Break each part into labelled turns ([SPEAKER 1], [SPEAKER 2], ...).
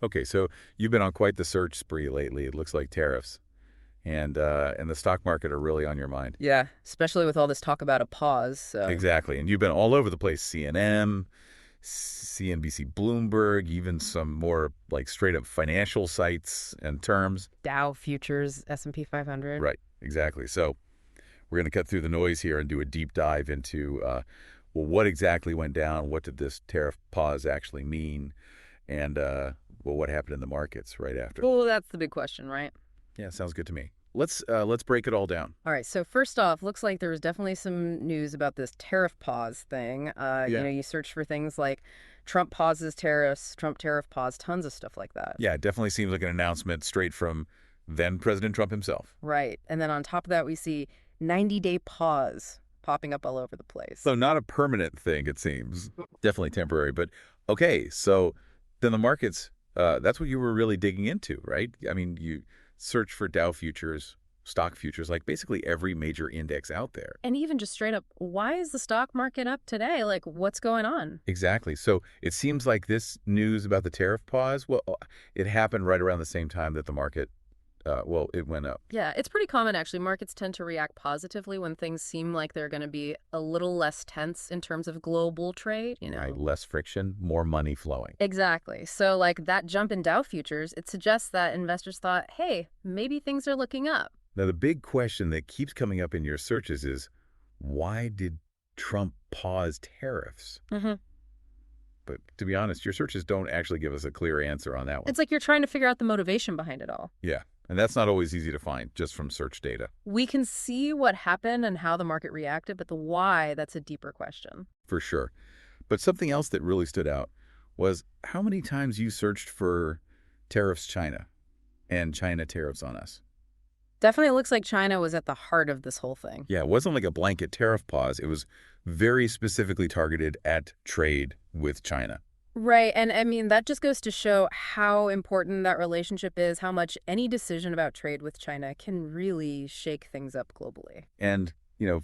[SPEAKER 1] Okay, so you've been on quite the search spree lately. It looks like tariffs and the stock market are really on your mind.
[SPEAKER 2] Yeah, especially with all this talk about a pause. So
[SPEAKER 1] Exactly. And you've been all over the place. CNN, CNBC, Bloomberg, even some more like straight up financial sites and terms.
[SPEAKER 2] Dow futures, S&P 500.
[SPEAKER 1] Right. Exactly. So we're going to cut through the noise here and do a deep dive into, well, what exactly went down? What did this tariff pause actually mean? And, well, what happened in the markets right after?
[SPEAKER 2] Well, that's the big question, right?
[SPEAKER 1] Yeah, sounds good to me. Let's break it all down.
[SPEAKER 2] All right, so first off, looks like there was definitely some news about this tariff pause thing.
[SPEAKER 1] Yeah.
[SPEAKER 2] You search for things like Trump pauses tariffs, Trump tariff pause, tons of stuff like that.
[SPEAKER 1] Yeah, it definitely seems like an announcement straight from then President Trump himself.
[SPEAKER 2] Right, and then on top of that, we see 90-day pause popping up all over the place.
[SPEAKER 1] So not a permanent thing, it seems. Definitely temporary. But okay, so then the markets, that's what you were really digging into, right? I mean, you search for Dow futures, stock futures, like basically every major index out there.
[SPEAKER 2] And even just straight up, why is the stock market up today? Like, what's going on?
[SPEAKER 1] Exactly. So it seems like this news about the tariff pause, well, it happened right around the same time that the market, well, it went up.
[SPEAKER 2] Yeah, it's pretty common, actually. Markets tend to react positively when things seem like they're going to be a little less tense in terms of global trade,
[SPEAKER 1] Right, less friction, more money flowing.
[SPEAKER 2] Exactly. So, like that jump in Dow futures, it suggests that investors thought, hey, maybe things are looking up.
[SPEAKER 1] Now, the big question that keeps coming up in your searches is, why did Trump pause tariffs?
[SPEAKER 2] Mm-hmm.
[SPEAKER 1] But to be honest, your searches don't actually give us a clear answer on that one.
[SPEAKER 2] It's like you're trying to figure out the motivation behind it all.
[SPEAKER 1] Yeah, and that's not always easy to find just from search data.
[SPEAKER 2] We can see what happened and how the market reacted, but the why, that's a deeper question.
[SPEAKER 1] For sure. But something else that really stood out was how many times you searched for tariffs China and China tariffs on us.
[SPEAKER 2] Definitely looks like China was at the heart of this whole thing.
[SPEAKER 1] Yeah, it wasn't like a blanket tariff pause. It was very specifically targeted at trade with China.
[SPEAKER 2] Right. And I mean, that just goes to show how important that relationship is, how much any decision about trade with China can really shake things up globally.
[SPEAKER 1] And,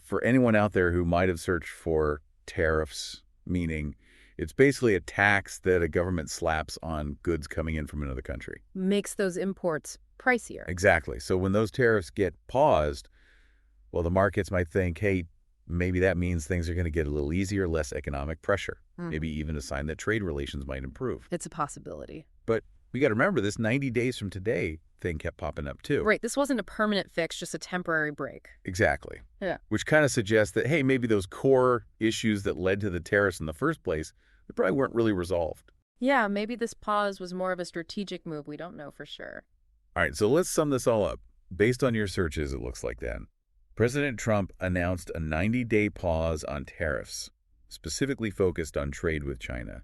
[SPEAKER 1] for anyone out there who might have searched for tariffs, meaning it's basically a tax that a government slaps on goods coming in from another country.
[SPEAKER 2] Makes those imports pricier.
[SPEAKER 1] Exactly. So when those tariffs get paused, well, the markets might think, hey, maybe that means things are going to get a little easier, less economic pressure. Maybe even a sign that trade relations might improve.
[SPEAKER 2] It's a possibility.
[SPEAKER 1] But we got to remember this 90 days from today thing kept popping up too.
[SPEAKER 2] Right. This wasn't a permanent fix, just a temporary break.
[SPEAKER 1] Exactly.
[SPEAKER 2] Yeah.
[SPEAKER 1] Which kind of suggests that, hey, maybe those core issues that led to the tariffs in the first place, they probably weren't really resolved.
[SPEAKER 2] Yeah, maybe this pause was more of a strategic move. We don't know for sure.
[SPEAKER 1] All right, so let's sum this all up. Based on your searches, it looks like then. President Trump announced a 90-day pause on tariffs, specifically focused on trade with China.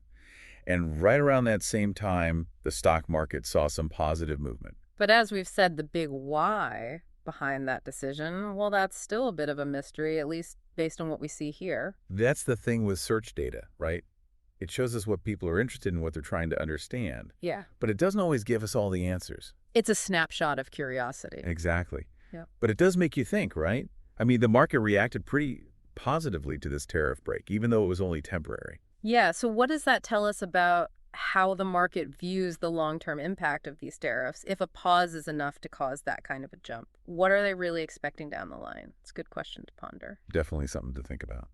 [SPEAKER 1] And right around that same time, the stock market saw some positive movement.
[SPEAKER 2] But as we've said, the big why behind that decision, well, that's still a bit of a mystery, at least based on what we see here.
[SPEAKER 1] That's the thing with search data, right? It shows us what people are interested in, what they're trying to understand.
[SPEAKER 2] Yeah.
[SPEAKER 1] But it doesn't always give us all the answers.
[SPEAKER 2] It's a snapshot of curiosity.
[SPEAKER 1] Exactly.
[SPEAKER 2] Yeah.
[SPEAKER 1] But it does make you think, right? I mean, the market reacted pretty positively to this tariff break, even though it was only temporary.
[SPEAKER 2] Yeah, so what does that tell us about how the market views the long-term impact of these tariffs? If a pause is enough to cause that kind of a jump, what are they really expecting down the line? It's a good question to ponder.
[SPEAKER 1] Definitely something to think about.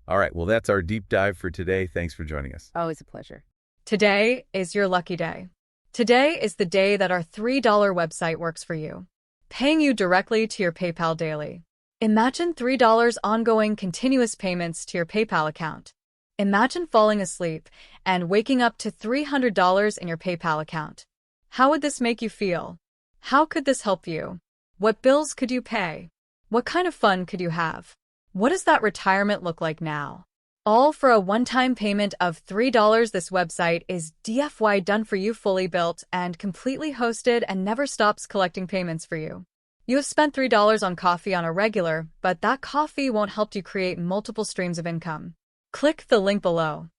[SPEAKER 1] All right, well, that's our deep dive for today. Thanks for joining us.
[SPEAKER 2] Always a pleasure.
[SPEAKER 3] Today is your lucky day. Today is the day that our $3 website works for you, paying you directly to your PayPal daily. Imagine $3 ongoing continuous payments to your PayPal account. Imagine falling asleep and waking up to $300 in your PayPal account. How would this make you feel? How could this help you? What bills could you pay? What kind of fun could you have? What does that retirement look like now? All for a one-time payment of $3. This website is DFY done for you, fully built and completely hosted, and never stops collecting payments for you. You have spent $3 on coffee on a regular, but that coffee won't help you create multiple streams of income. Click the link below.